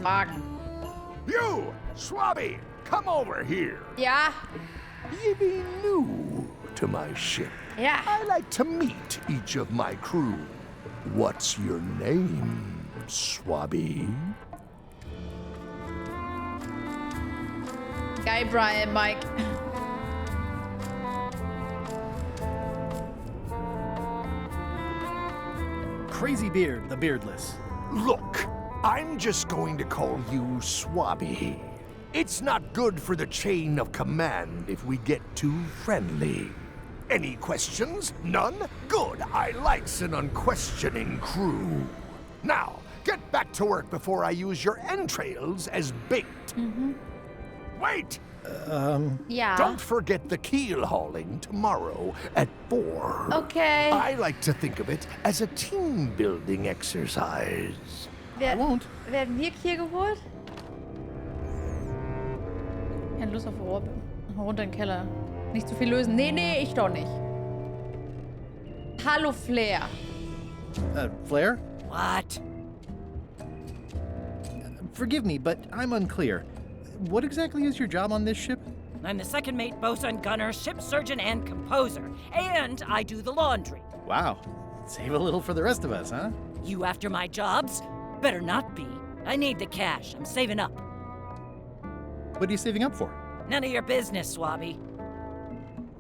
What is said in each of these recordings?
fragen. You, Swabby, come over here. Ja, Ye be new to my ship. ja. I like to meet each of my crew. What's your name, Swabby? Geil, Brian, Mike. Crazy Beard, the Beardless. Look, I'm just going to call you Swabby. It's not good for the chain of command if we get too friendly. Any questions? None? Good. I likes an unquestioning crew. Now, get back to work before I use your entrails as bait. Wait! Ja. Don't forget the keel hauling tomorrow at 4. Okay. I like to think of it as a team-building exercise. I won't. Werden wir hier geholt? Keine Lust auf Rohr. Runter in den Keller. Nicht zu viel lösen. Nee, ich doch nicht. Hallo, Flair. Flair? What? Forgive me, but I'm unclear. What exactly is your job on this ship? I'm the second mate, bosun, gunner, ship surgeon, and composer. And I do the laundry. Wow. Save a little for the rest of us, huh? You after my jobs? Better not be. I need the cash. I'm saving up. What are you saving up for? None of your business, Swabby.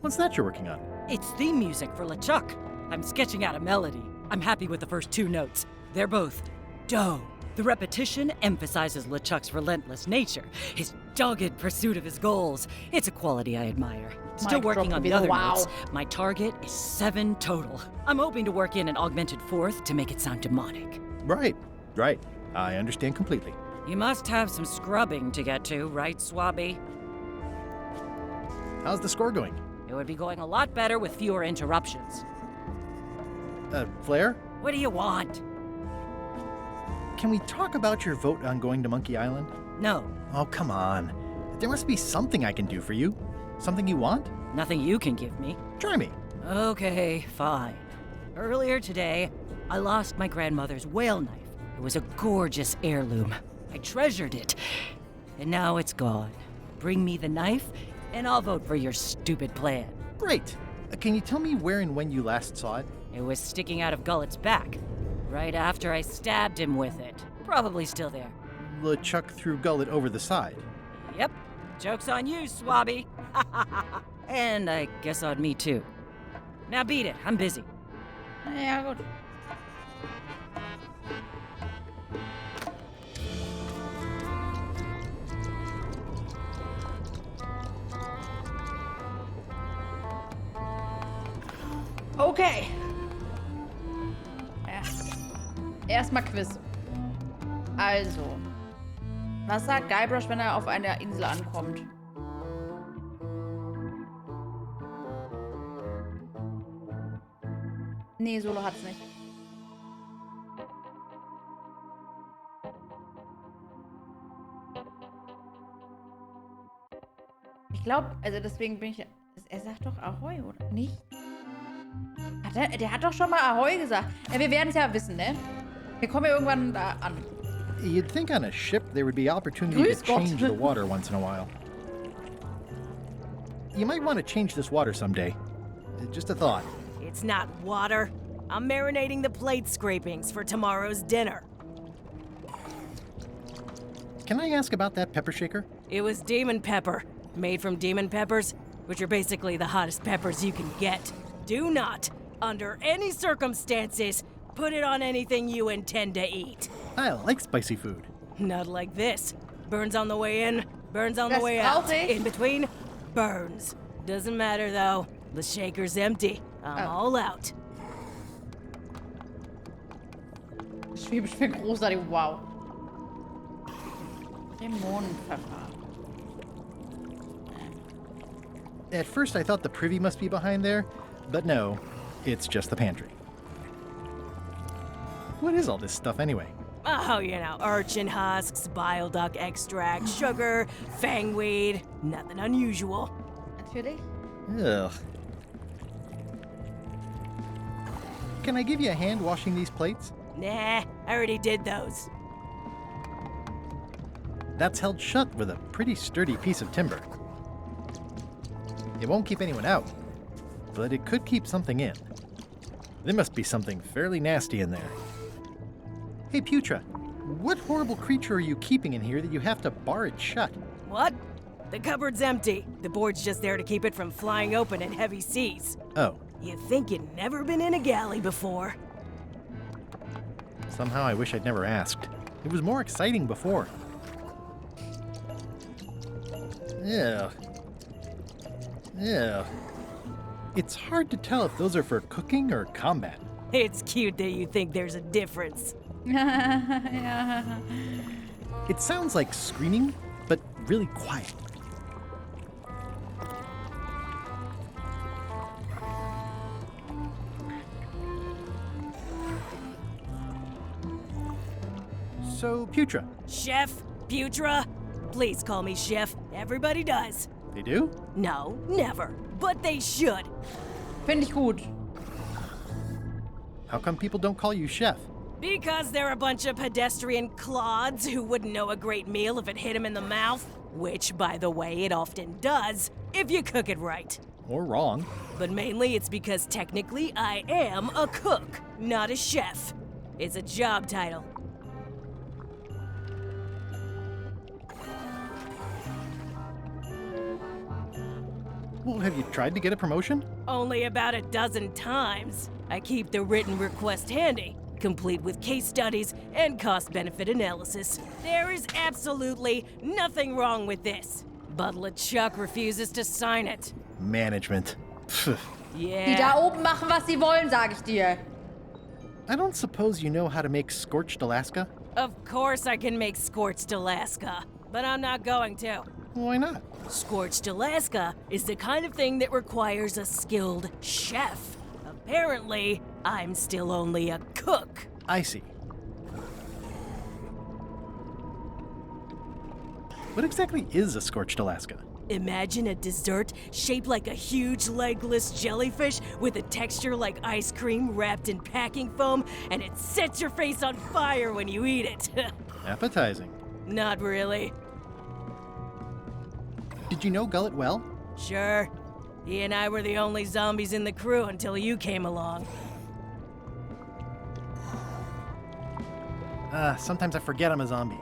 What's that you're working on? It's theme music for LeChuck. I'm sketching out a melody. I'm happy with the first 2 notes. They're both do. The repetition emphasizes LeChuck's relentless nature, his dogged pursuit of his goals. It's a quality I admire. Still Mic working drop on the wieder. other Wow. notes. My target is 7 total. I'm hoping to work in an augmented 4th to make it sound demonic. Right. I understand completely. You must have some scrubbing to get to, right, Swabby? How's the score going? It would be going a lot better with fewer interruptions. Flair? What do you want? Can we talk about your vote on going to Monkey Island? No, Oh, come on. There must be something I can do for you. Something you want? nothing you can give me. Try me. Okay, fine. Earlier today, I lost my grandmother's whale knife. It was a gorgeous heirloom. I treasured it. And now it's gone. Bring me the knife, and I'll vote for your stupid plan. Great. Can you tell me where and when you last saw it? It was sticking out of Gullet's back, right after I stabbed him with it. Probably still there. LeChuck threw Gullet over the side. Yep. Joke's on you, Swabby. And I guess on me too. Now beat it. I'm busy. Ja, gut. Okay. Ja. Erstmal Quiz. Also. Was sagt Guybrush, wenn er auf einer Insel ankommt? Nee, Solo hat's nicht. Ich glaube, also deswegen bin ich... Er sagt doch Ahoi, oder nicht? Der hat doch schon mal Ahoi gesagt. Ja, wir werden es ja wissen, ne? Wir kommen ja irgendwann da an. You'd think on a ship there would be opportunity Grüß to Gott. change the water once in a while. You might want to change this water someday. Just a thought. It's not water. I'm marinating the plate scrapings for tomorrow's dinner. Can I ask about that pepper shaker? It was demon pepper, made from demon peppers, which are basically the hottest peppers you can get. Do not, under any circumstances, put it on anything you intend to eat. I like spicy food. Not like this. Burns on the way in, burns on the Das way out. brauche ich. In between, burns. Doesn't matter though. The shaker's empty. I'm all out. Schwäbisch für großartig, wow. Dämonenpfeffer. At first I thought the privy must be behind there, but no, it's just the pantry. What is all this stuff anyway? Oh, you know, urchin husks, bile duck extract, sugar, fangweed. Nothing unusual. Natürlich. Ugh. Can I give you a hand washing these plates? Nah, I already did those. That's held shut with a pretty sturdy piece of timber. It won't keep anyone out, but it could keep something in. There must be something fairly nasty in there. Hey, Putra, what horrible creature are you keeping in here that you have to bar it shut? What? The cupboard's empty. The board's just there to keep it from flying open in heavy seas. Oh, You think you'd never been in a galley before? somehow I wish I'd never asked. It was more exciting before. Yeah. It's hard to tell if those are for cooking or combat. It's cute that you think there's a difference. Ja. It sounds like screaming, but really quiet. So, Putra, Chef? Putra? Please call me Chef. Everybody does. they do? No, never. But they should. Finde ich gut. How come people don't call you chef? Because they're a bunch of pedestrian clods who wouldn't know a great meal if it hit them in the mouth. Which, by the way, it often does, if you cook it right. Or wrong. But mainly it's because technically I am a cook, not a chef. It's a job title. Well, have you tried to get a promotion? Only about a dozen times. I keep the written request handy, complete with case studies and cost-benefit analysis. There is absolutely nothing wrong with this. But LeChuck refuses to sign it. Management. Pfft. Yeah. Die da oben machen, was sie wollen, sag ich dir. I don't suppose you know how to make scorched Alaska? Of course I can make scorched Alaska, but I'm not going to. Why not? Scorched Alaska is the kind of thing that requires a skilled chef. Apparently, I'm still only a cook. I see. What exactly is a scorched Alaska? Imagine a dessert shaped like a huge legless jellyfish with a texture like ice cream wrapped in packing foam, and it sets your face on fire when you eat it. Appetizing. Not really. Did you know Gullet well? Sure. He and I were the only zombies in the crew until you came along. Sometimes I forget I'm a zombie.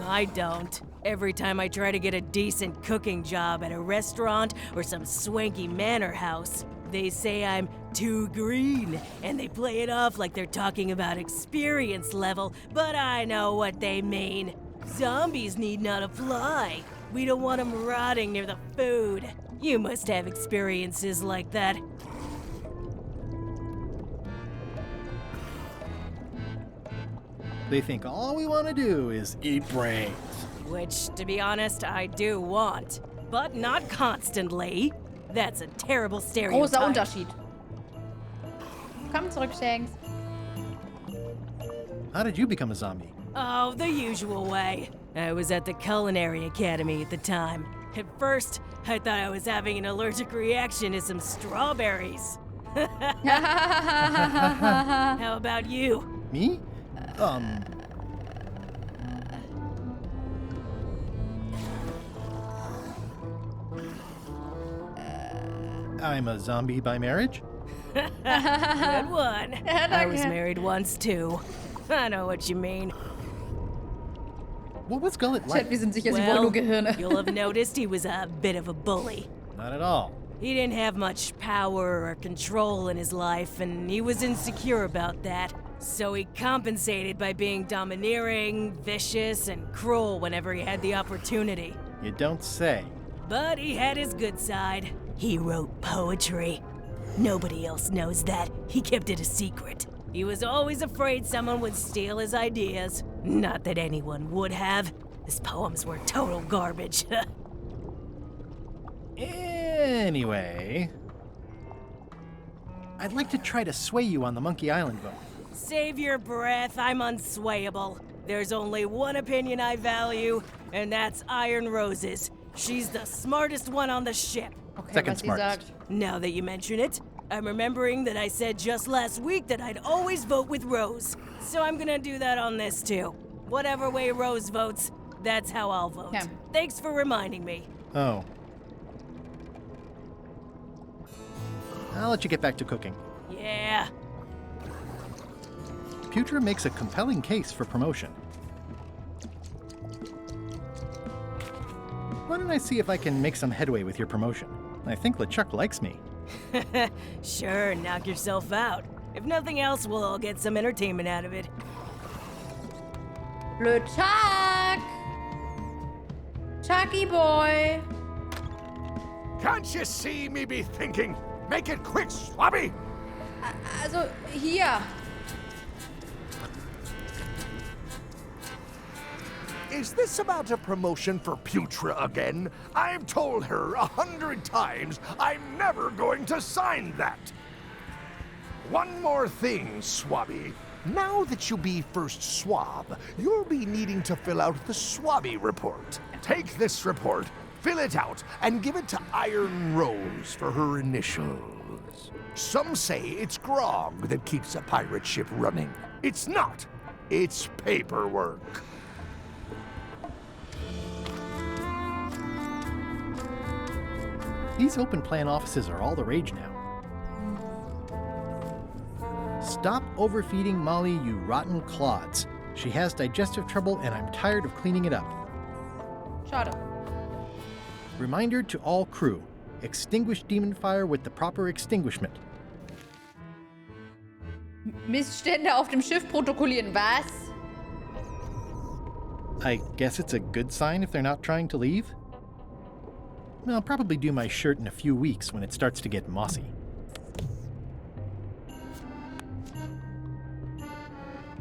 I don't. Every time I try to get a decent cooking job at a restaurant or some swanky manor house, they say I'm too green, and they play it off like they're talking about experience level, but I know what they mean. Zombies need not apply. We don't want them rotting near the food. You must have experiences like that. They think all we want to do is eat brains. Which, to be honest, I do want. But not constantly. That's a terrible stereotype. Großer Unterschied. Komm zurück, Shanks. How did you become a zombie? Oh, the usual way. I was at the Culinary Academy at the time. At first, I thought I was having an allergic reaction to some strawberries. How about you? Me? I'm a zombie by marriage? Good one. I was married once, too. I know what you mean. What was Gullet Chat, like? wir sind sicher, sie wollen Well, nur Gehirne. you'll have noticed he was a bit of a bully. Not at all. He didn't have much power or control in his life, and he was insecure about that. So he compensated by being domineering, vicious, and cruel whenever he had the opportunity. You don't say. But he had his good side. He wrote poetry. Nobody else knows that. He kept it a secret. He was always afraid someone would steal his ideas. Not that anyone would have. His poems were total garbage. Anyway, I'd like to try to sway you on the Monkey Island vote. Save your breath, I'm unswayable. There's only one opinion I value, and that's Iron Rose's. She's the smartest one on the ship. Okay, Second was sie smartest. sagt. Now that you mention it, I'm remembering that I said just last week that I'd always vote with Rose. So I'm gonna do that on this too. Whatever way Rose votes, That's how I'll vote. Yeah. Thanks for reminding me. Oh. I'll let you get back to cooking. Yeah. Putra makes a compelling case for promotion. Why don't I see if I can make some headway with your promotion? I think LeChuck likes me. Sure, knock yourself out. If nothing else, we'll all get some entertainment out of it. LeChuck! Chucky boy! Can't you see me be thinking? Make it quick, Swabby! Also, hier. Is this about a promotion for Putra again? I've told her 100 times I'm never going to sign that. One more thing, Swabby. Now that you be first swab, you'll be needing to fill out the Swabby report. Take this report, fill it out, and give it to Iron Rose for her initials. Some say it's grog that keeps a pirate ship running. It's not. It's paperwork. These open plan offices are all the rage now. Stop overfeeding Molly, you rotten clods. She has digestive trouble and I'm tired of cleaning it up. Schade. Reminder to all crew. Extinguish demon fire with the proper extinguishment. Missstände auf dem Schiff protokollieren. Was? I guess it's a good sign if they're not trying to leave? I'll probably do my shirt in a few weeks when it starts to get mossy.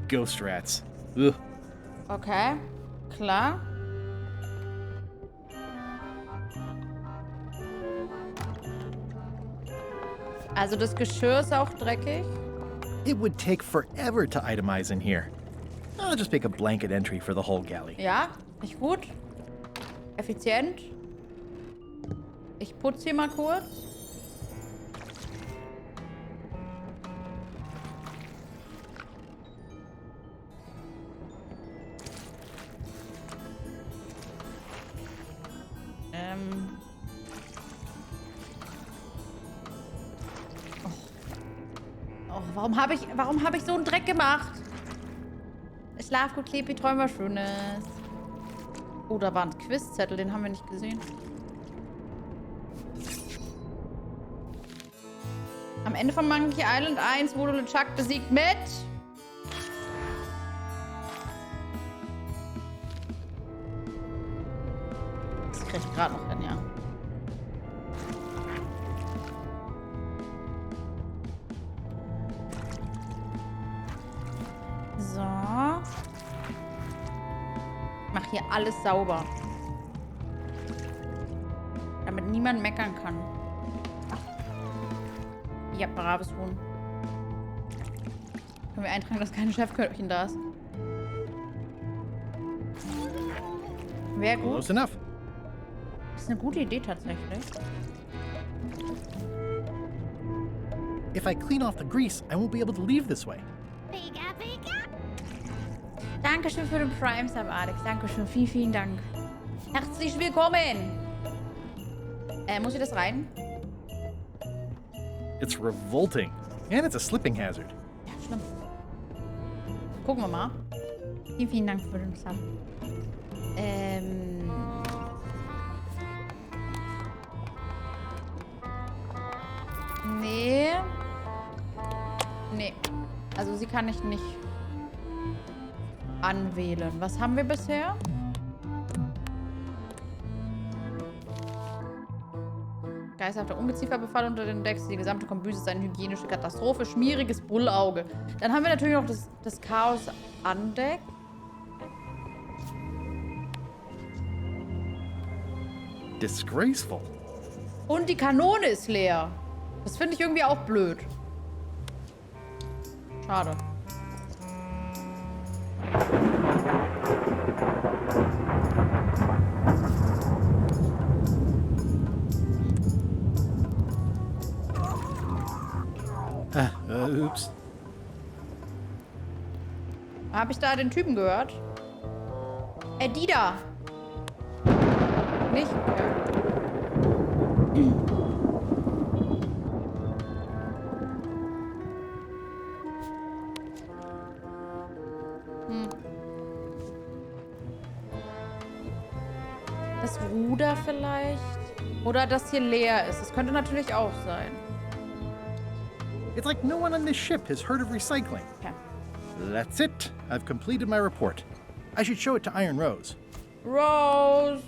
Ghost rats. Ugh. Okay, klar. Also das Geschirr ist auch dreckig. It would take forever to itemize in here. I'll just make a blanket entry for the whole galley. Ja, nicht gut. Effizient. Ich putze hier mal kurz. Oh, warum hab ich so einen Dreck gemacht? Schlaf gut, Klepi, träum was Schönes. Oh, da war ein Quizzettel, den haben wir nicht gesehen. Am Ende von Monkey Island 1 wurde LeChuck besiegt mit... Das krieg ich gerade noch hin, ja. So. Ich mach hier alles sauber. Damit niemand meckern kann. Ja, braves Huhn. Können wir eintragen, dass keine Chefköchin da ist? Wäre gut. Close enough. Das ist eine gute Idee tatsächlich. If I clean off the grease, I won't be able to leave this way. Dankeschön für den Prime-Sub, Alex. Dankeschön. Vielen, vielen Dank. Herzlich willkommen. Muss ich das rein? It's revolting. And it's a slipping hazard. Ja, schlimm. Gucken wir mal. Vielen, vielen Dank für den Sub. Nee. Nee. Also sie kann ich nicht anwählen. Was haben wir bisher? Geisterhafter Ungezieferbefall unter den Decks. Die gesamte Kombüse ist eine hygienische Katastrophe. Schmieriges Bullauge. Dann haben wir natürlich noch das Chaos an Deck. Disgraceful. Und die Kanone ist leer. Das finde ich irgendwie auch blöd. Schade. Oops. Habe ich da den Typen gehört? Die da. Nicht? Ja. Das Ruder vielleicht? Oder dass hier leer ist. Das könnte natürlich auch sein. It's like no one on this ship has heard of recycling. Okay. That's it. I've completed my report. I should show it to Iron Rose. Rose!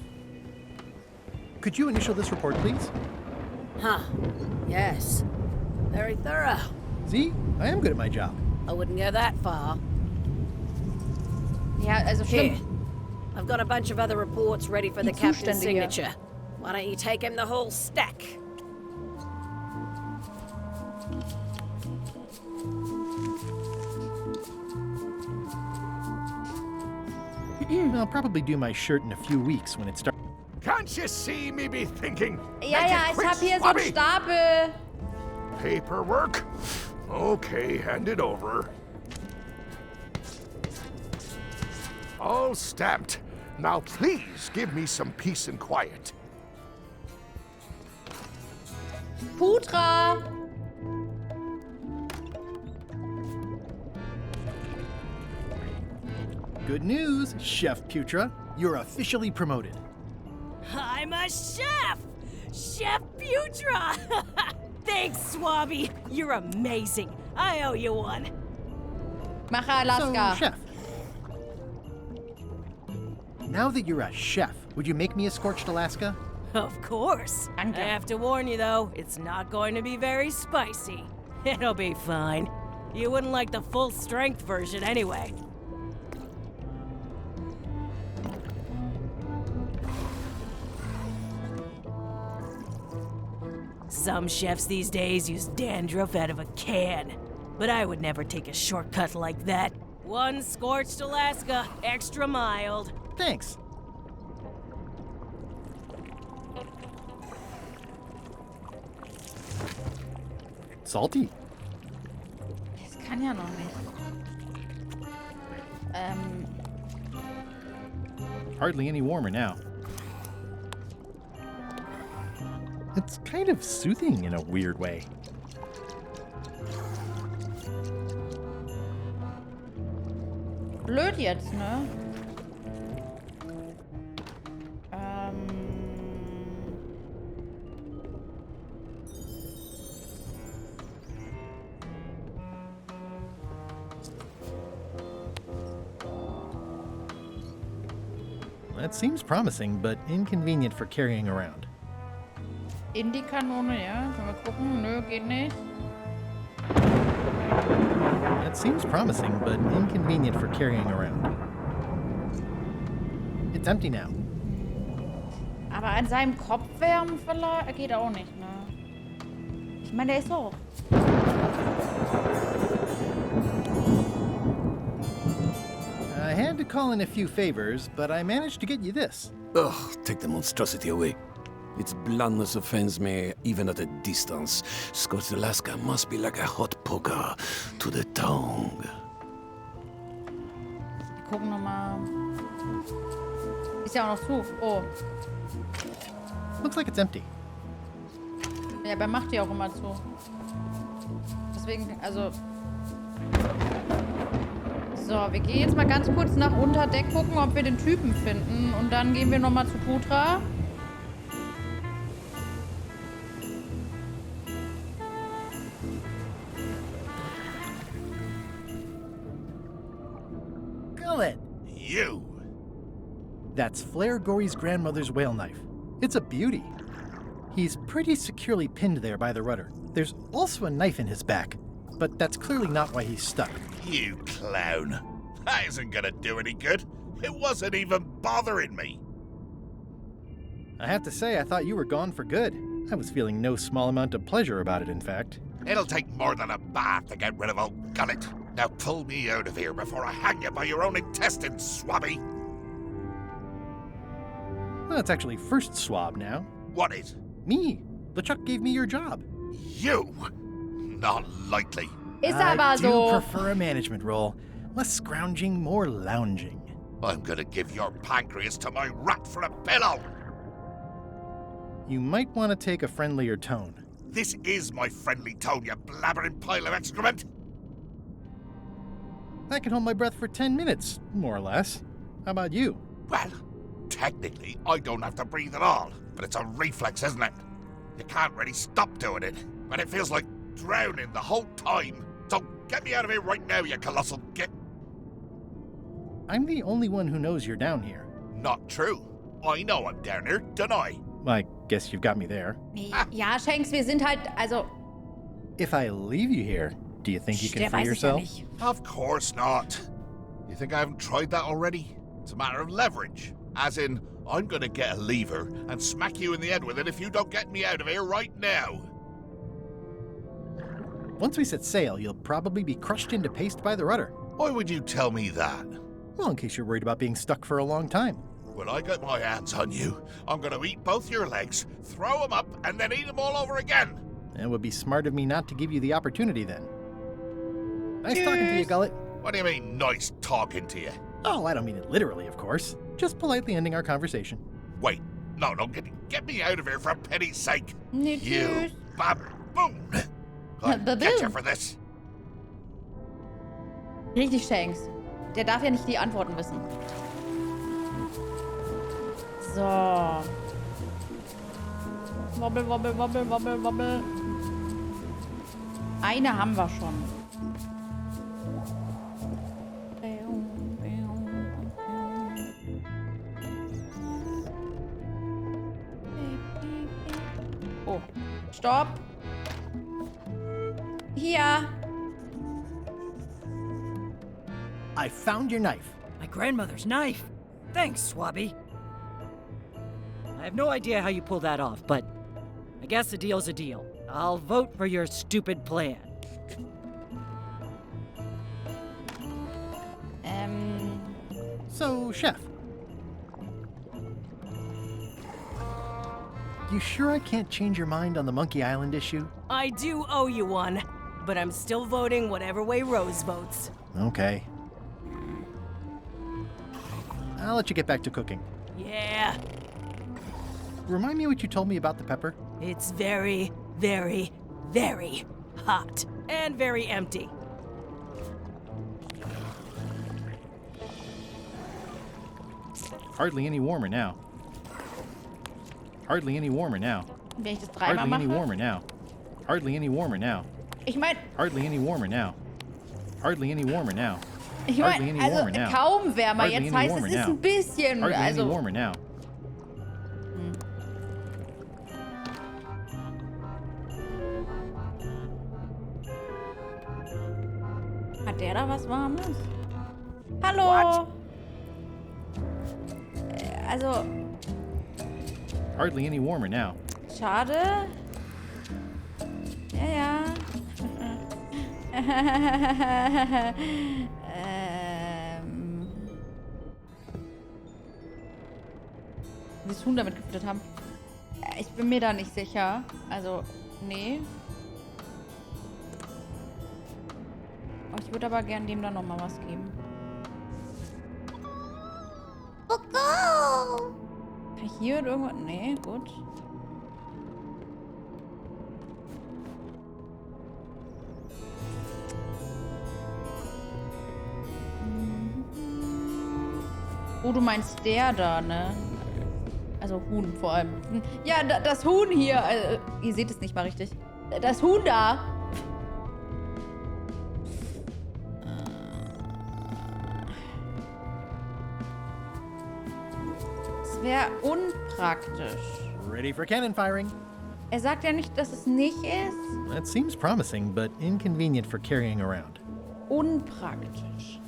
Could you initial this report, please? Huh. Yes. Very thorough. See? I am good at my job. I wouldn't go that far. Ja, also Here. stimmt. I've got a bunch of other reports ready for the Die captain's Zuständige. signature. Why don't you take him the whole stack? I'll probably do my shirt in a few weeks when it starts. Can't you see me be thinking? Ja, Make ja, it ich quick, hab hier so einen Swabby. Stapel. Paperwork? Okay, hand it over. All stamped. Now please give me some peace and quiet. Putra! Good news, Chef Putra. You're officially promoted. I'm a chef! Chef Putra! Thanks, Swabby. You're amazing. I owe you one. Mache So, Alaska. Chef. Now that you're a chef, would you make me a scorched Alaska? Of course. Danke. I have to warn you, though, it's not going to be very spicy. It'll be fine. You wouldn't like the full-strength version anyway. Some chefs these days use dandruff out of a can, but I would never take a shortcut like that. One scorched Alaska, extra mild. Thanks. Salty. Das kann ja noch nicht. Hardly any warmer now. It's kind of soothing in a weird way. Blöd jetzt, ne? That seems promising, but inconvenient for carrying around. In die Kanone, ja? Können wir gucken? Nö, geht nicht. That seems promising, but inconvenient for carrying around. It's empty now. Aber an seinem Kopf wärmen vielleicht? Geht auch nicht, ne? Ich meine, der ist so. I had to call in a few favors, but I managed to get you this. Ugh, take the monstrosity away. Its blandness offends me even at a distance. Scorched Alaska must be like a hot poker to the tongue. Wir gucken nochmal. Ist ja auch noch zu. Oh. Looks like it's empty. Ja, aber macht die auch immer zu. Deswegen, also... So, wir gehen jetzt mal ganz kurz nach Unterdeck gucken, ob wir den Typen finden. Und dann gehen wir nochmal zu Putra. Gullet! You! That's Flair Gory's grandmother's whale knife. It's a beauty. He's pretty securely pinned there by the rudder. There's also a knife in his back, but that's clearly not why he's stuck. You clown. That isn't gonna do any good. It wasn't even bothering me. I have to say, I thought you were gone for good. I was feeling no small amount of pleasure about it, in fact. It'll take more than a bath to get rid of old Gullet. Now pull me out of here before I hang you by your own intestines, Swabby. Well, it's actually first swab now. What is? Me. LeChuck gave me your job. You? Not likely. Ist I aber do so. prefer a management role. Less scrounging, more lounging. I'm gonna give your pancreas to my rat for a pillow. You might want to take a friendlier tone. This is my friendly tone, you blabbering pile of excrement! I can hold my breath for 10 minutes, more or less. How about you? Well, technically, I don't have to breathe at all, but it's a reflex, isn't it? You can't really stop doing it, but it feels like drowning the whole time. So get me out of here right now, you colossal git! I'm the only one who knows you're down here. Not true. I know I'm down here, don't I? I guess you've got me there. Ja, Shanks, wir sind halt, also... If I leave you here, do you think you can Der free weiß es ja yourself? nicht. Of course not. You think I haven't tried that already? It's a matter of leverage. As in, I'm gonna get a lever and smack you in the head with it if you don't get me out of here right now. Once we set sail, you'll probably be crushed into paste by the rudder. Why would you tell me that? Well, in case you're worried about being stuck for a long time. When I get my hands on you, I'm gonna eat both your legs, throw them up, and then eat them all over again. It would be smart of me not to give you the opportunity then. Nice talking to you, Gullet. What do you mean, nice talking to you? Oh, I don't mean it literally, of course. Just politely ending our conversation. Wait, no, get me out of here for pity's sake. Nee, You tschüss. baboon! I'll Baboon. get you for this. Richtig, Shanks. Der darf ja nicht die Antworten wissen. So. Wobbel, wobbel, wobbel, wobbel, wobbel. Eine haben wir schon. Oh, stopp. Hier. I found your knife. My grandmother's knife. Thanks, Swabby. I have no idea how you pull that off, but I guess a deal's a deal. I'll vote for your stupid plan. So, Chef. You sure I can't change your mind on the Monkey Island issue? I do owe you one, but I'm still voting whatever way Rose votes. Okay. I'll let you get back to cooking. Yeah, Remind me what you told me about the pepper? it's very, very, very hot and very empty. Hardly any warmer now. Hardly any warmer now. Wenn ich das dreimal Hardly any mache. warmer now. Hardly any warmer now. Ich meine, Hardly any warmer now. Hardly any warmer now. also kaum wärmer. Hardly Jetzt any heißt es warmer ist now. ein bisschen, Hardly any also warmer now. hat der da was Warmes? Hallo. Also Hardly any warmer now. schade. Ja. Das Huhn damit gefüttert haben. Ich bin mir da nicht sicher. Also, nee. Oh, ich würde aber gern dem da nochmal was geben. Kann ich hier irgendwas? Nee, gut. Oh, du meinst der da, ne? Also Huhn vor allem. Ja, das Huhn hier. Ihr seht es nicht mal richtig. Das Huhn da. Das wäre unpraktisch. Ready for cannon firing. Er sagt ja nicht, dass es nicht ist. That seems promising, but inconvenient for carrying around. Unpraktisch.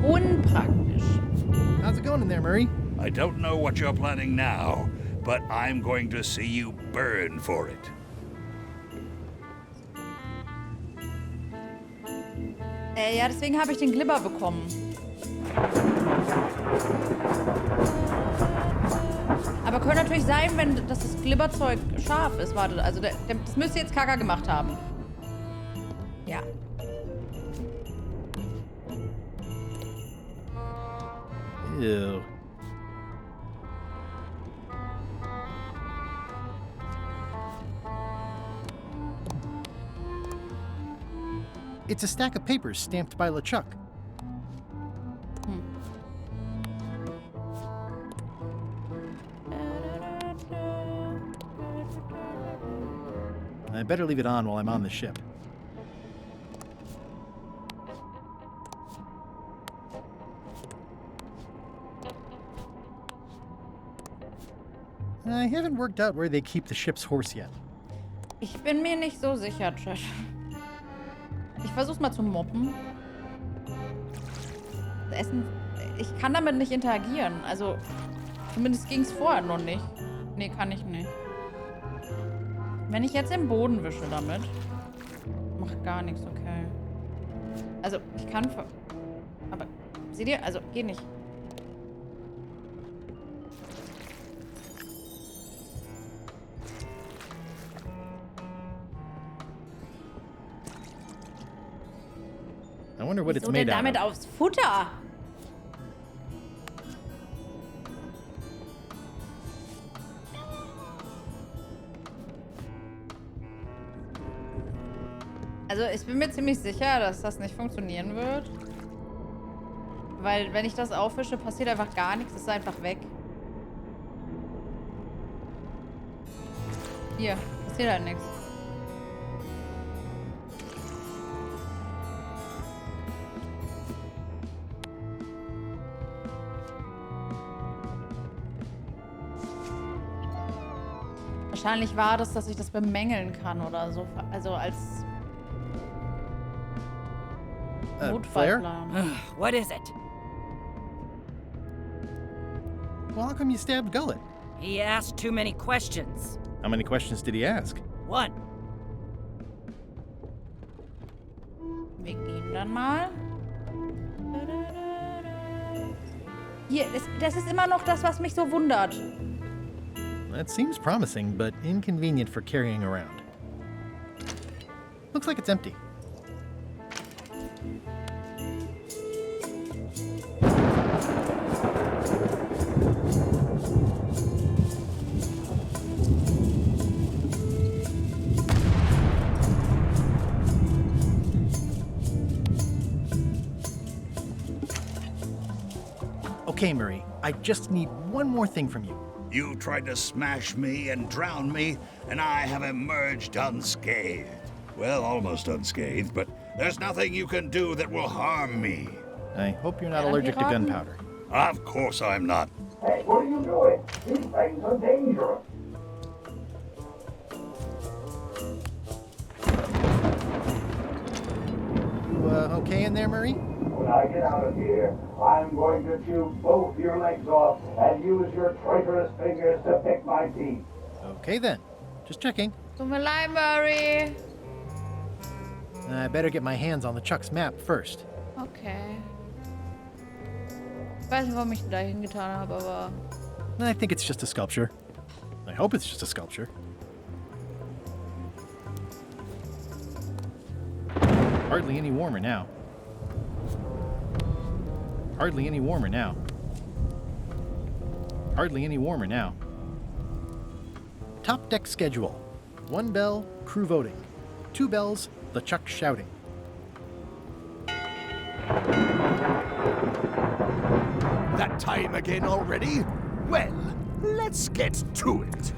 Unpraktisch. How's it going in there, Murray? I don't know what you're planning now, but I'm going to see you burn for it. Ja, deswegen habe ich den Glibber bekommen. Aber könnte natürlich sein, wenn dass das Glibberzeug scharf ist. Warte, also das müsste jetzt Kaka gemacht haben. Ja. Ew. It's a stack of papers stamped by LeChuck. I better leave it on while I'm on the ship. I haven't worked out where they keep the ship's horse yet. Ich bin mir nicht so sicher, Josh. Ich versuch's mal zu mobben. Das Essen... Ich kann damit nicht interagieren. Also, zumindest ging's vorher noch nicht. Nee, kann ich nicht. Wenn ich jetzt den Boden wische damit... Macht gar nichts, okay. Also, ich kann... Aber, seht ihr? Also, geht nicht. I wonder what it's Wieso denn made out damit of. aufs Futter? Also ich bin mir ziemlich sicher, dass das nicht funktionieren wird. Weil wenn ich das aufwische, passiert einfach gar nichts. Es ist einfach weg. Hier, passiert halt nichts. Wahrscheinlich war das, dass ich das bemängeln kann oder so. Also als Notfallplan. What is it? Well, how come you stabbed Gullet? He asked too many questions. How many questions did he ask? One. Wir gehen dann mal. Hier, das ist immer noch das, was mich so wundert. That seems promising, but inconvenient for carrying around. Looks like it's empty. Okay, Murray, I just need one more thing from you. You tried to smash me and drown me, and I have emerged unscathed. Well, almost unscathed, but there's nothing you can do that will harm me. I hope you're not allergic to gunpowder. Of course I'm not. Hey, what are you doing? These things are dangerous. You, okay in there, Murray? When I get out of here, I'm going to chew both your legs off and use your traitorous fingers to pick my teeth. Okay then. Just checking. Tut mir leid, Murray. I better get my hands on LeChuck's map first. Okay. Ich weiß nicht, warum ich da hingetan habe, aber... I think it's just a sculpture. I hope it's just a sculpture. Hardly any warmer now. Hardly any warmer now. Hardly any warmer now. Top deck schedule. 1 bell, crew voting. 2 bells, LeChuck shouting. That time again already? Well, let's get to it.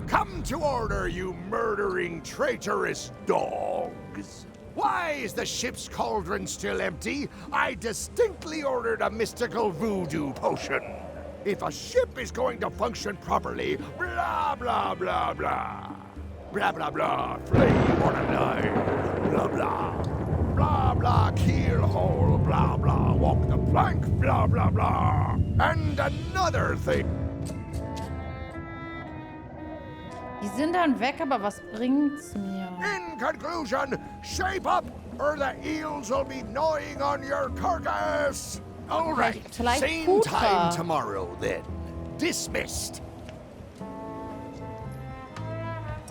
Come to order, you murdering, traitorous dogs. Why is the ship's cauldron still empty? I distinctly ordered a mystical voodoo potion. If a ship is going to function properly, blah, blah, blah, blah. Blah, blah, blah, flame on a knife, blah, blah. Blah, blah, keel hole, blah, blah, walk the plank, blah, blah, blah. And another thing. Die sind dann weg, aber was bringt's mir? In conclusion, shape up, or the eels will be gnawing on your carcass. All right, Vielleicht same Putra. time tomorrow then. Dismissed.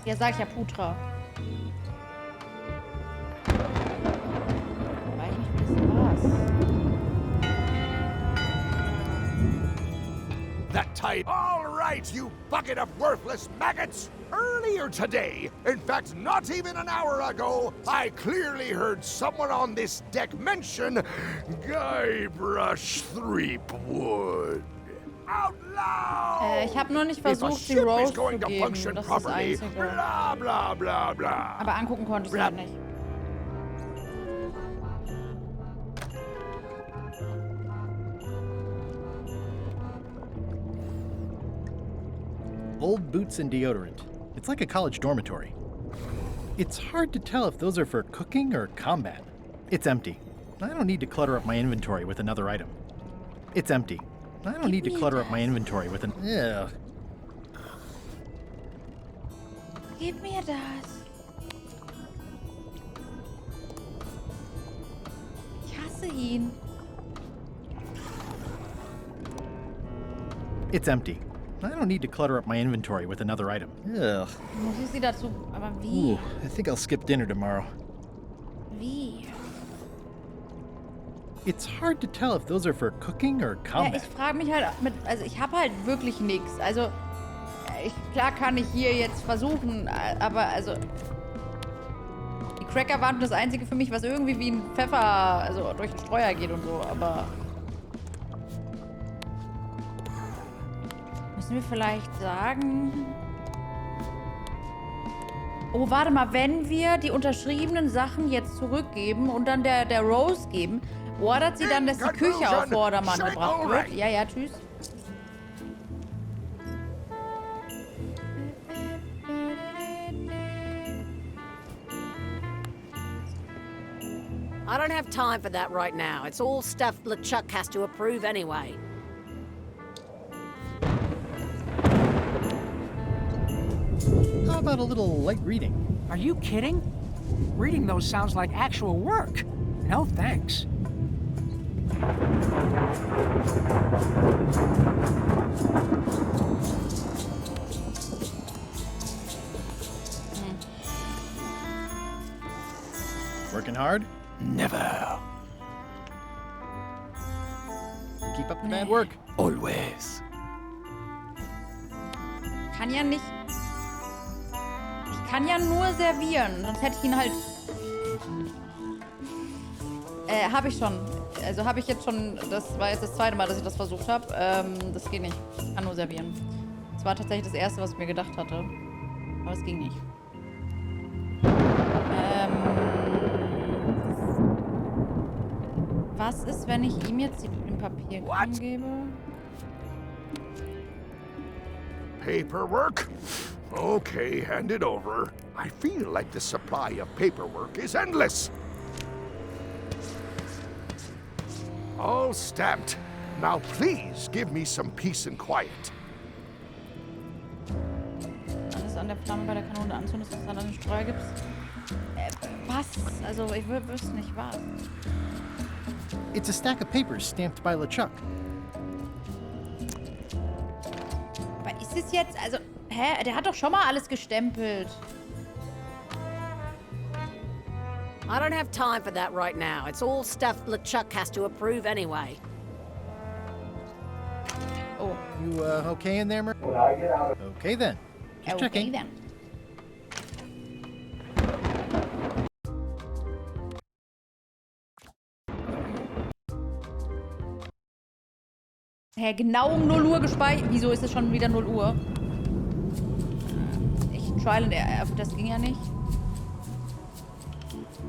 Ja, sag ich ja Putra. Weiß nicht, wie das war's. that type. All right, you bucket of worthless maggots. Earlier today, in fact, not even an hour ago, I clearly heard someone on this deck mention Guybrush Threepwood. Out loud! Ich habe nur nicht If a versucht, die ship Rose is zu going to geben. function Das ist das properly, Einzige. blah, blah, blah, blah. Aber angucken konnte ich halt nicht. Old boots and deodorant. It's like a college dormitory. It's hard to tell if those are for cooking or combat. It's empty. I don't need to clutter up my inventory with another item. It's empty. I don't need to clutter up my inventory with an... Ugh. Gib mir das. Ich hasse ihn. It's empty. I don't need to clutter up my inventory with another item. Ugh. Muss ich sie dazu... Aber wie? Ooh, I think I'll skip dinner tomorrow. Wie? It's hard to tell if those are for cooking or Ja, combat. ich frage mich halt mit... Also ich habe halt wirklich nichts. Also... Klar kann ich hier jetzt versuchen, aber also... Die Cracker waren das Einzige für mich, was irgendwie wie ein Pfeffer, also durch den Streuer geht und so, aber... Müssen wir vielleicht sagen... Oh, warte mal, wenn wir die unterschriebenen Sachen jetzt zurückgeben und dann der Rose geben, ordert sie dann, dass die Küche auf Vordermann gebracht wird? Ja, ja, tschüss. I don't have time for that right now. It's all stuff LeChuck has to approve anyway. How about a little light reading? Are you kidding? Reading those sounds like actual work. No thanks. Working hard? Never. Keep up the bad work. Always. Kann ja nicht... Ich kann ja nur servieren, sonst hätte ich ihn halt... Habe ich schon. Also habe ich jetzt schon... Das war jetzt das zweite Mal, dass ich das versucht habe. Das geht nicht. Ich kann nur servieren. Das war tatsächlich das Erste, was ich mir gedacht hatte. Aber es ging nicht. Was ist, wenn ich ihm jetzt den Papierkram gebe? Paperwork? Okay, hand it over. I feel like the supply of paperwork is endless. All stamped. Now please give me some peace and quiet. Alles an der Flamme bei der Kanone anzündest, was dann an den Streuer gibst. Was? Also, ich wüsste nicht was. It's a stack of papers stamped by LeChuck. Aber ist es jetzt, also, hä? Der hat doch schon mal alles gestempelt. I don't have time for that right now. It's all stuff LeChuck has to approve anyway. Oh. You, okay in there, Mer? When I get out of... Okay then. Just Okay, checking. then. Hä, genau um 0 Uhr gespeichert. Wieso ist es schon wieder 0 Uhr? Ich trial and error. Das ging ja nicht.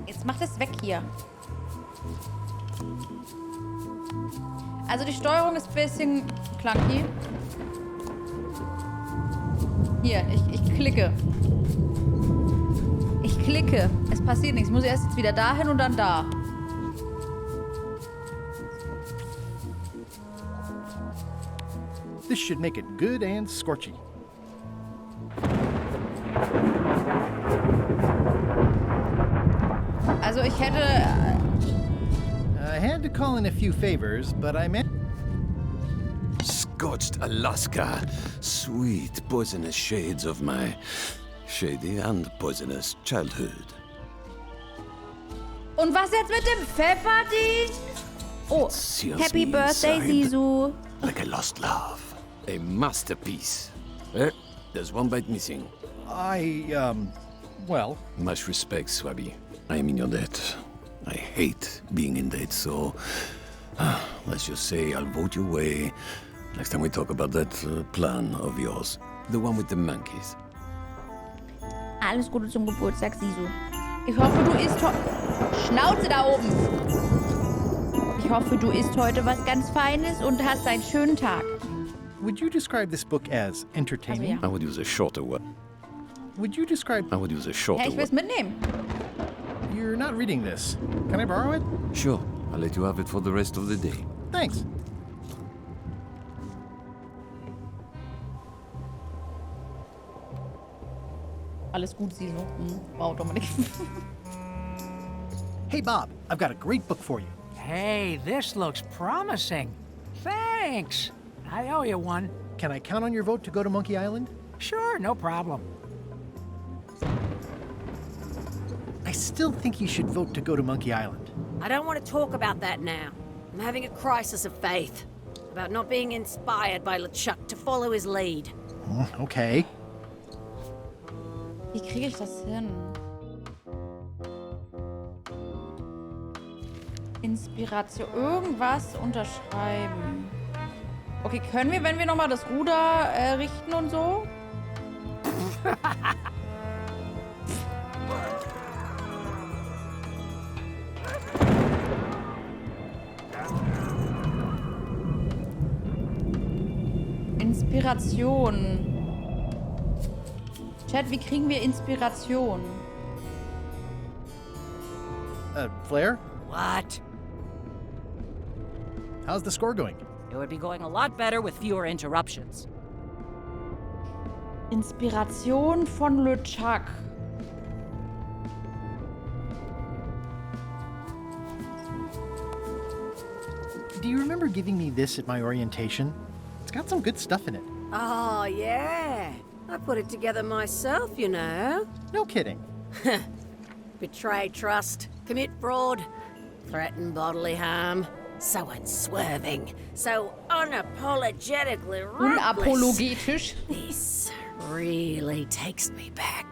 Jetzt macht es weg hier. Also die Steuerung ist ein bisschen clunky. Hier, ich klicke. Ich klicke. Es passiert nichts. Ich muss erst jetzt wieder dahin und dann da. This should make it good and scorchy. Also ich hätte... I had to call in a few favors, but I meant... Scorched Alaska. Sweet poisonous shades of my shady and poisonous childhood. Und was jetzt mit dem Pfefferding? Oh, Seals Happy me Birthday, inside Sisu. Like a lost love. A masterpiece. There's one bite missing. Well, Much respect, Swabby. I am in your debt. I hate being in debt, so let's just say I'll vote your way next time we talk about that plan of yours. The one with the monkeys. Alles Gute zum Geburtstag, Sisu. Ich hoffe, du isst heute... Schnauze da oben! Ich hoffe, du isst heute was ganz Feines und hast einen schönen Tag. would you describe this book as entertaining? I would use a shorter one. Would you describe... I would use a shorter Ja, ich will's mitnehmen. You're not reading this. Can I borrow it? one. Sure, I'll let you have it for the rest of the day. Thanks. Alles gut, Sisu. Wow, Dominik. Hey, Bob, I've got a great book for you. Hey, this looks promising. Thanks. I owe you one. Can I count on your vote to go to Monkey Island? Sure, no problem. I still think you should vote to go to Monkey Island. I don't want to talk about that now. I'm having a crisis of faith. About not being inspired by LeChuck to follow his lead. Okay. Wie kriege ich das hin? Inspiration. Irgendwas unterschreiben. Okay, können wir, wenn wir nochmal das Ruder richten und so? Inspiration. Chat, wie kriegen wir Inspiration? Flair, What? how's the score going? It would be going a lot better with fewer interruptions. Inspiration von LeChuck. Do you remember giving me this at my orientation? It's got some good stuff in it. Oh, yeah. I put it together myself, you know. No kidding. Betray trust, commit fraud, threaten bodily harm. So unswerving, so unapologetically ruthless. Unapologetisch. This really takes me back.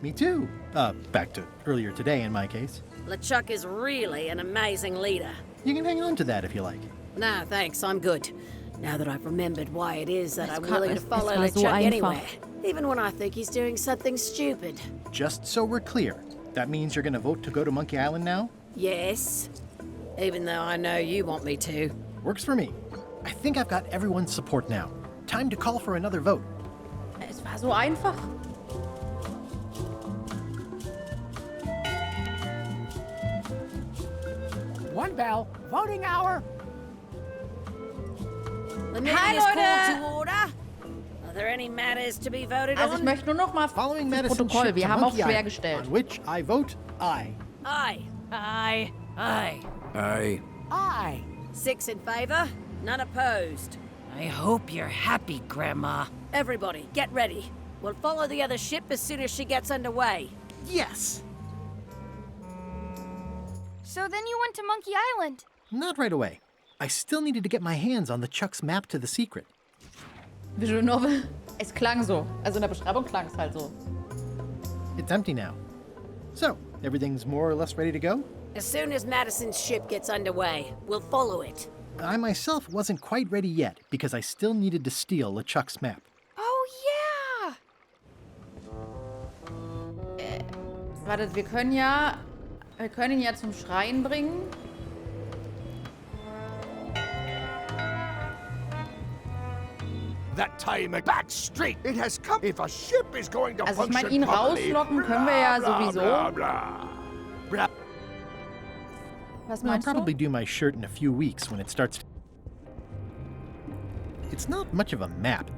Me too. Back to earlier today in my case. LeChuck is really an amazing leader. You can hang on to that if you like. No, thanks, I'm good. Now that I've remembered why it is that I'm willing to es follow war so LeChuck einfach. anywhere, even when I think he's doing something stupid. Just so we're clear, that means you're gonna vote to go to Monkey Island now? Yes, even though I know you want me to. Works for me. I think I've got everyone's support now. Time to call for another vote. Es war so einfach. One bell. Voting hour. The meeting Hi, is Leute. called to order. Are there any matters to be voted Also ich on? möchte nur noch mal Following fürs Madison's Protokoll. ship Wir to haben auch Monkey schwer Island, gestellt. on which I vote aye. Aye. Aye. Aye. Aye. Aye. 6 in favor, none opposed. I hope you're happy, Grandma. Everybody, get ready. We'll follow the other ship as soon as she gets underway. Yes! So then you went to Monkey Island. Not right away. I still needed to get my hands on LeChuck's map to the secret. Visual Novel. Es klang so. Also in der Beschreibung klang es halt so. It's empty now. So, everything's more or less ready to go? As soon as Madison's ship gets underway, we'll follow it. I myself wasn't quite ready yet because I still needed to steal LeChuck's map. Oh yeah! Warte, wir können ihn ja zum Schreien bringen. That time back straight. It has come. If a ship is going to Also ich meine, function ihn properly, rauslocken können wir ja blah, sowieso. blah, blah, blah. Was I'll meinst probably du? do my shirt in a few weeks when it starts. It's not much of a map.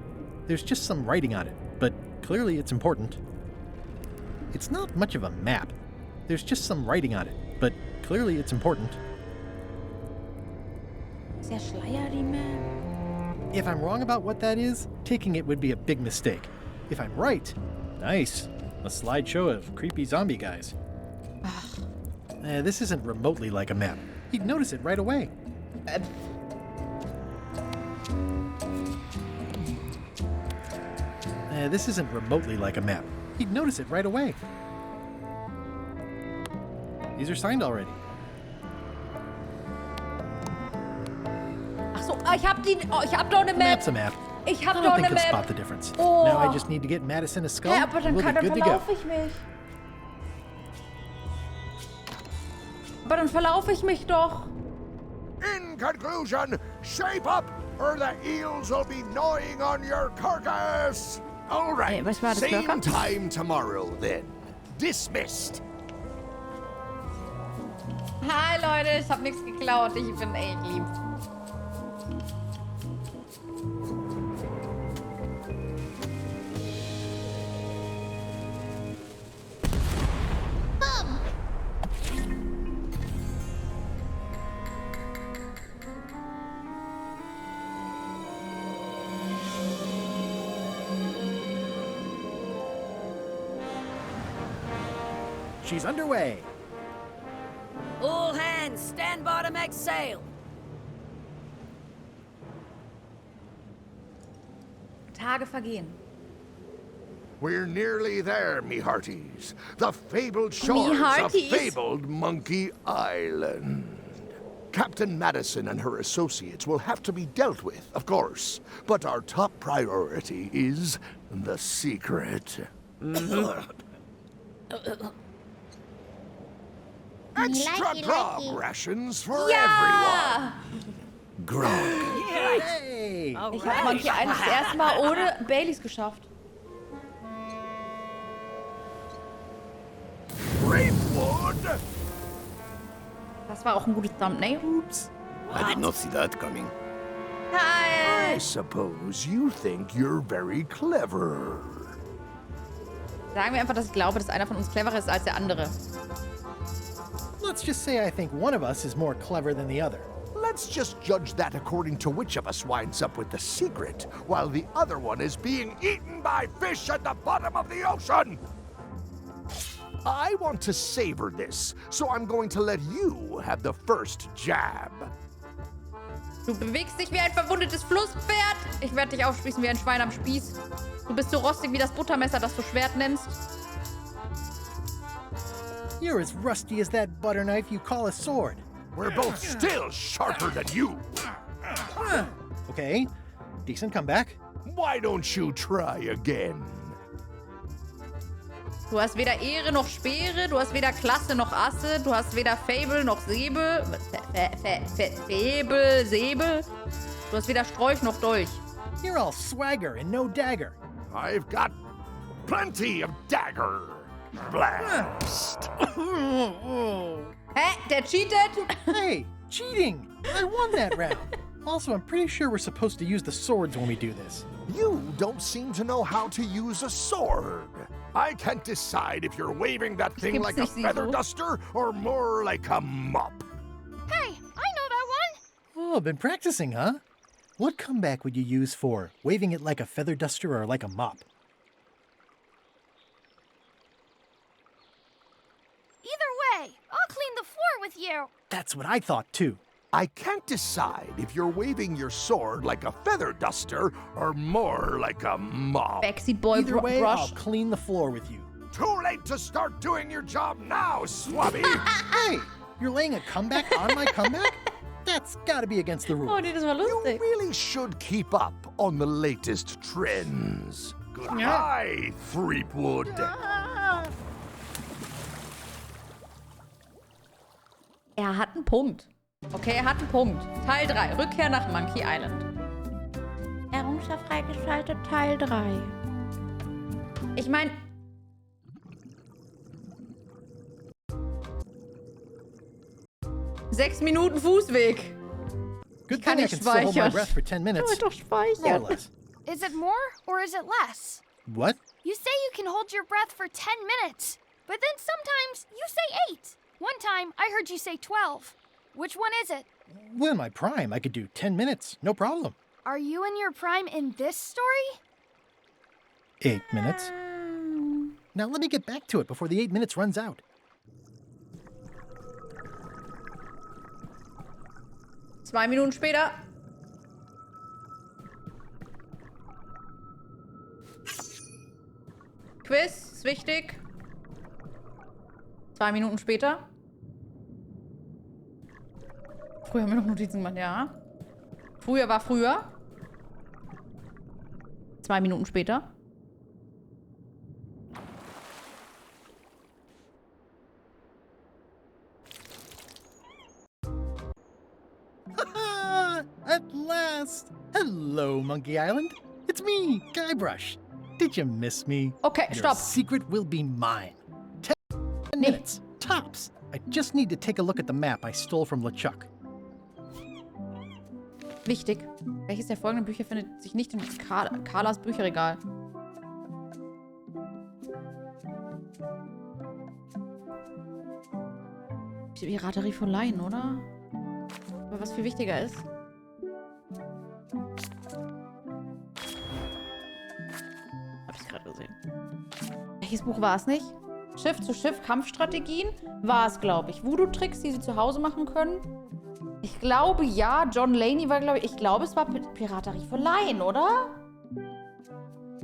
There's just some writing on it, but clearly it's important. It's not much of a map. There's just some writing on it, but clearly it's important. Ist der Schleier die Map? If I'm wrong about what that is, taking it would be a big mistake. If I'm right, nice. A slideshow of creepy zombie guys. This isn't remotely like a map. You'd notice it right away. This isn't remotely like a map. He'd notice it right away. These are signed already. Ach so, ich hab doch eine Map. Map's a map. Ich hab I doch don't eine think he'll Map. spot the difference. Oh. Now I just need to get Madison a skull. Ja, aber dann We'll be good to go. verlaufe ich mich. Aber dann verlaufe ich mich doch. In conclusion, shape up, or the eels will be gnawing on your carcass. All right, Was war das, same Lurker? time tomorrow then. Dismissed. Hi Leute, ich hab nichts geklaut. Ich bin echt lieb. She's underway. All hands, stand by to make sail. Tage vergehen. We're nearly there, me hearties. The fabled shores of hearties. fabled Monkey Island. Captain Madison and her associates will have to be dealt with, of course. But our top priority is the secret. Extra grog rations for everyone. Grog. Hey! Ich hab Monkey Island das erste Mal ohne Baileys geschafft. Grapewood. Das war auch ein gutes Thumbnail. Oops. I did not see that coming. Hi. I suppose you think you're very clever. Sagen wir einfach, dass ich glaube, dass einer von uns cleverer ist als der andere. Let's just say I think one of us is more clever than the other. Let's just judge that according to which of us winds up with the secret, while the other one is being eaten by fish at the bottom of the ocean. I want to savor this, so I'm going to let you have the first jab. Du bewegst dich wie ein verwundetes Flusspferd. Ich werde dich aufspießen wie ein Schwein am Spieß. Du bist so rostig wie das Buttermesser, das du Schwert nennst. You're as rusty as that butter knife you call a sword. We're both still sharper than you. Okay, decent comeback. Why don't you try again? Du hast weder Ehre noch Speere, du hast weder Klasse noch Asse, du hast weder Fable noch Säbel. Säbel. Du hast weder Strolch noch Dolch. You're all swagger and no dagger. I've got plenty of dagger. Blast. Hä? Der cheatet? Hey, cheating! I won that round. Also, I'm pretty sure we're supposed to use the swords when we do this. You don't seem to know how to use a sword. I can't decide if you're waving that thing like a feather duster or more like a mop. Hey, I know that one! Oh, been practicing, huh? What comeback would you use for waving it like a feather duster or like a mop? Either way, I'll clean the floor with you. That's what I thought, too. I can't decide if you're waving your sword like a feather duster or more like a mop. Backseat Boy Either way, Rush. I'll clean the floor with you. Too late to start doing your job now, Swabby. Hey, you're laying a comeback on my comeback? That's gotta be against the rules. Oh, nee, das war You lustig. really should keep up on the latest trends. Goodbye, Threepwood. Er hat einen Punkt. Okay, er hat einen Punkt. Teil 3. Rückkehr nach Monkey Island. Errungenschaft freigeschaltet, Teil 3. Ich meine... Sechs Minuten Fußweg. Good Kann thing I ich can still hold my speichern. breath for 10 minutes. Kann ich doch More or speichern. less. Is it more or is it less? What? You say you can hold your breath for 10 minutes, but then sometimes you say 8. One time, I heard you say 12. Which one is it? Well, in my prime, I could do 10 minutes. No problem. Are you in your prime in this story? 8 minutes. Now let me get back to it before the 8 minutes runs out. Zwei Minuten später. Quiz ist wichtig. 2 Minuten später. Früher haben wir noch Notizen gemacht, ja. Früher war früher. 2 Minuten später. At last! Hello, Monkey Island. It's me, Guybrush. Did you miss me? Okay, Your stopp. secret will be mine. 10 minutes, tops. I just need to take a look at the map I stole from LeChuck. Wichtig. Welches der folgenden Bücher findet sich nicht in Carlas Bücherregal? Die Piraterie von Laien, oder? Aber was viel wichtiger ist. Hab ich gerade gesehen. Welches Buch war es nicht? Schiff zu Schiff, Kampfstrategien? War es, glaube ich. Voodoo-Tricks, die sie zu Hause machen können? Ich glaube, ja. John Laney war, glaube ich... Ich glaube, es war Piraterie von Laien, oder?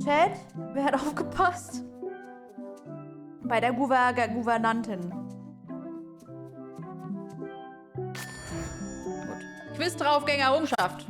Chat? Wer hat aufgepasst? Bei der Gouvernantin. Gut. Quiz draufgänger Errungenschaft.